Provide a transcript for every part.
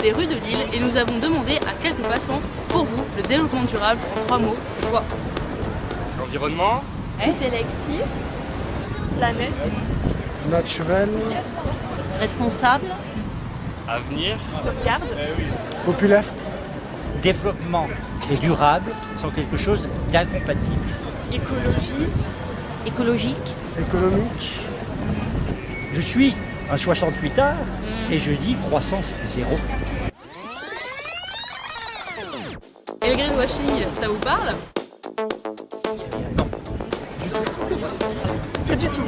des rues de Lille et nous avons demandé à quelques passants, pour vous, le développement durable en 3 mots, c'est quoi? L'environnement, Sélectif, Planète, Naturel, Responsable, avenir, sauvegarde, populaire, Développement et durable sont quelque chose d'incompatible. écologie, écologique, économique, Je suis un 68 art et je dis croissance zéro. Et le greenwashing, ça vous parle? pas du tout.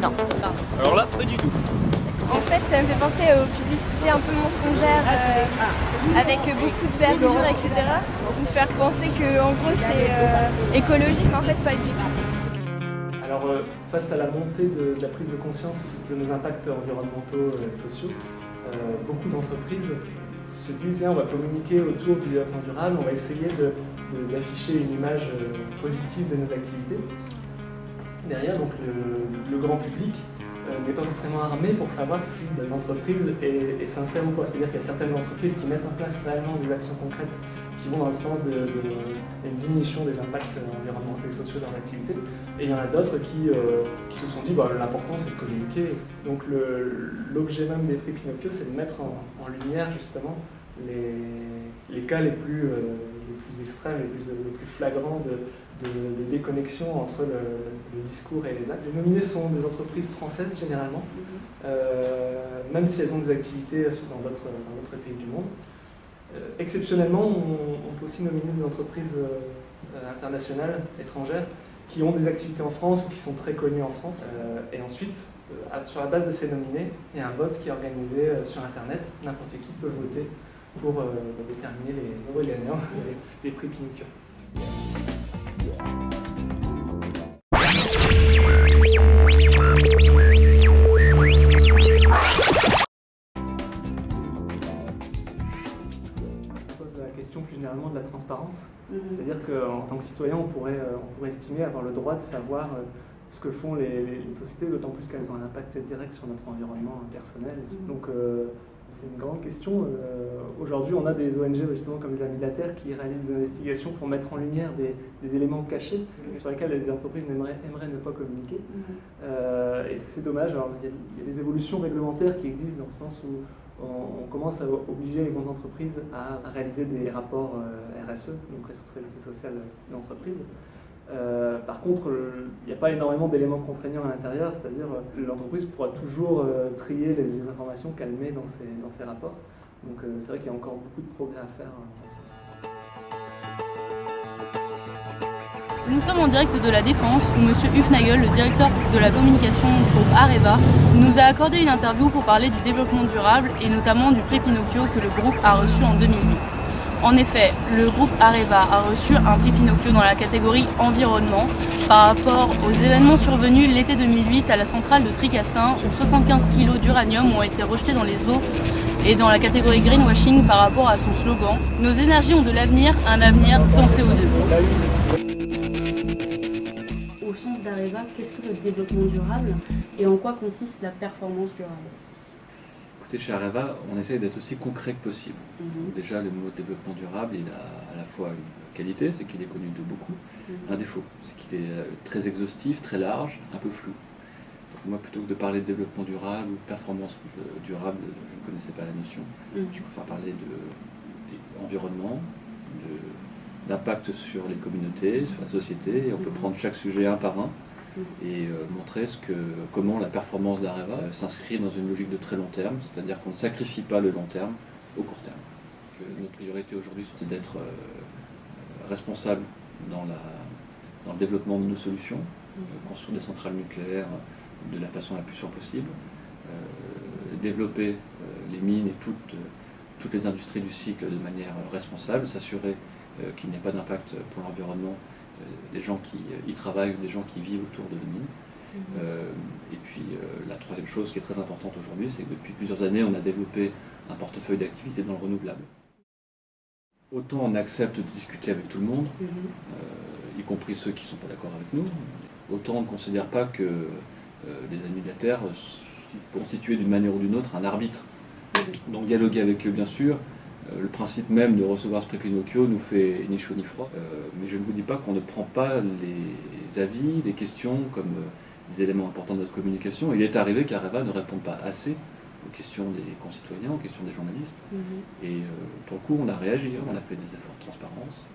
Non. alors là, pas du tout. en fait, ça me fait penser aux publicités un peu mensongères avec beaucoup de verdure, etc. Nous faire penser que, en gros, c'est écologique, mais en fait, pas du tout. Alors, face à la montée de la prise de conscience de nos impacts environnementaux et sociaux, beaucoup d'entreprises se disent on va communiquer autour du développement durable, on va essayer d'afficher une image positive de nos activités. Derrière, donc, le grand public n'est pas forcément armé pour savoir si l'entreprise est sincère ou pas. C'est-à-dire qu'il y a certaines entreprises qui mettent en place réellement des actions concrètes qui vont dans le sens d'une diminution des impacts environnementaux et sociaux dans l'activité. Et il y en a d'autres qui se sont dit l'important c'est de communiquer. Donc l'objet même des prix Pinocchio, c'est de mettre en lumière justement les cas les plus extrêmes, les plus flagrants de déconnexion entre le discours et les actes. Les nominés sont des entreprises françaises généralement, même si elles ont des activités dans d'autres pays du monde. Exceptionnellement, on peut aussi nominer des entreprises internationales, étrangères, qui ont des activités en France ou qui sont très connues en France. Et ensuite, sur la base de ces nominés, il y a un vote qui est organisé sur Internet. N'importe qui peut voter pour déterminer les nouveaux gagnants des prix Pinocchio. Plus généralement de la transparence. C'est-à-dire qu'en tant que citoyen, on pourrait estimer avoir le droit de savoir ce que font les sociétés, d'autant plus qu'elles ont un impact direct sur notre environnement personnel. Donc c'est une grande question. Aujourd'hui, on a des ONG justement comme les Amis de la Terre qui réalisent des investigations pour mettre en lumière des éléments cachés sur lesquels les entreprises aimeraient ne pas communiquer. Et c'est dommage. Alors, il y a des évolutions réglementaires qui existent dans le sens où on commence à obliger les grandes entreprises à réaliser des rapports RSE, donc responsabilité sociale de l'entreprise. Par contre, il n'y a pas énormément d'éléments contraignants à l'intérieur, c'est-à-dire l'entreprise pourra toujours trier les informations qu'elle met dans ses rapports. Donc c'est vrai qu'il y a encore beaucoup de progrès à faire en ce sens. Nous sommes en direct de la Défense où M. Hufnagel, le directeur de la communication du groupe Areva, nous a accordé une interview pour parler du développement durable et notamment du prix Pinocchio que le groupe a reçu en 2008. En effet, le groupe Areva a reçu un prix Pinocchio dans la catégorie environnement par rapport aux événements survenus l'été 2008 à la centrale de Tricastin où 75 kg d'uranium ont été rejetés dans les eaux et dans la catégorie greenwashing par rapport à son slogan « Nos énergies ont de l'avenir, un avenir sans CO2 ». Au sens d'Areva, qu'est-ce que le développement durable et en quoi consiste la performance durable? Écoutez, chez Areva, on essaie d'être aussi concret que possible. Déjà, le mot développement durable, il a à la fois une qualité, c'est qu'il est connu de beaucoup, un défaut, c'est qu'il est très exhaustif, très large, un peu flou. Donc moi, plutôt que de parler de développement durable ou de performance durable, je ne connaissais pas la notion, je préfère parler d'environnement, d'impact sur les communautés, sur la société, et on peut prendre chaque sujet un par un et montrer comment la performance d'Areva s'inscrit dans une logique de très long terme, c'est-à-dire qu'on ne sacrifie pas le long terme au court terme. Nos priorités aujourd'hui sont d'être responsables dans le développement de nos solutions, construire des centrales nucléaires de la façon la plus sûre possible, développer les mines et toutes les industries du cycle de manière responsable, s'assurer qu'il n'y ait pas d'impact pour l'environnement des gens qui y travaillent ou des gens qui vivent autour de nos mines. Et puis la troisième chose qui est très importante aujourd'hui, c'est que depuis plusieurs années, on a développé un portefeuille d'activités dans le renouvelable. Autant on accepte de discuter avec tout le monde, y compris ceux qui ne sont pas d'accord avec nous, autant on ne considère pas que les Amis de la Terre constituaient d'une manière ou d'une autre un arbitre Donc dialoguer avec eux, bien sûr. Le principe même de recevoir ce prix Pinocchio nous fait ni chaud ni froid. Mais je ne vous dis pas qu'on ne prend pas les avis, les questions comme des éléments importants de notre communication. Il est arrivé qu'Areva ne réponde pas assez aux questions des concitoyens, aux questions des journalistes. Et pour le coup, on a réagi, on a fait des efforts de transparence,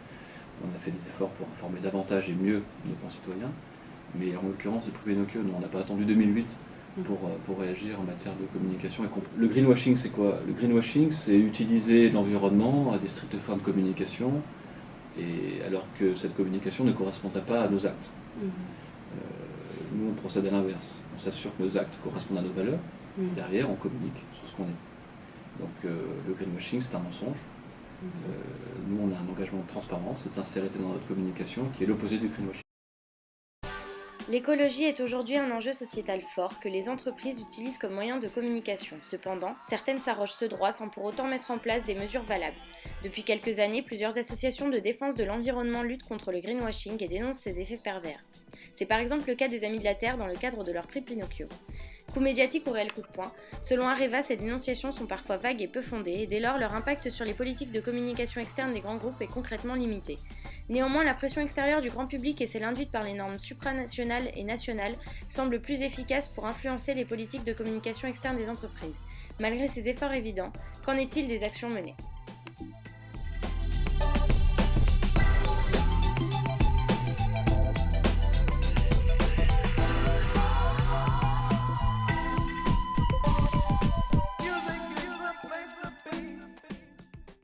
on a fait des efforts pour informer davantage et mieux nos concitoyens. Mais en l'occurrence, le prix Pinocchio, on n'a pas attendu 2008 pour réagir en matière de communication. Le greenwashing, c'est quoi? Le greenwashing, c'est utiliser l'environnement à des strictes fins de communication, et alors que cette communication ne correspondrait pas à nos actes. Nous, on procède à l'inverse. On s'assure que nos actes correspondent à nos valeurs. Derrière, on communique sur ce qu'on est. Donc, le greenwashing, c'est un mensonge. Nous, on a un engagement de transparence et de sincérité dans notre communication qui est l'opposé du greenwashing. L'écologie est aujourd'hui un enjeu sociétal fort que les entreprises utilisent comme moyen de communication. Cependant, certaines s'arrogent ce droit sans pour autant mettre en place des mesures valables. Depuis quelques années, plusieurs associations de défense de l'environnement luttent contre le greenwashing et dénoncent ses effets pervers. C'est par exemple le cas des Amis de la Terre dans le cadre de leur prix Pinocchio. Coup médiatique ou réel coup de poing, selon Areva, ces dénonciations sont parfois vagues et peu fondées, et dès lors leur impact sur les politiques de communication externe des grands groupes est concrètement limité. Néanmoins, la pression extérieure du grand public et celle induite par les normes supranationales et nationales semble plus efficace pour influencer les politiques de communication externe des entreprises. Malgré ces efforts évidents, qu'en est-il des actions menées ?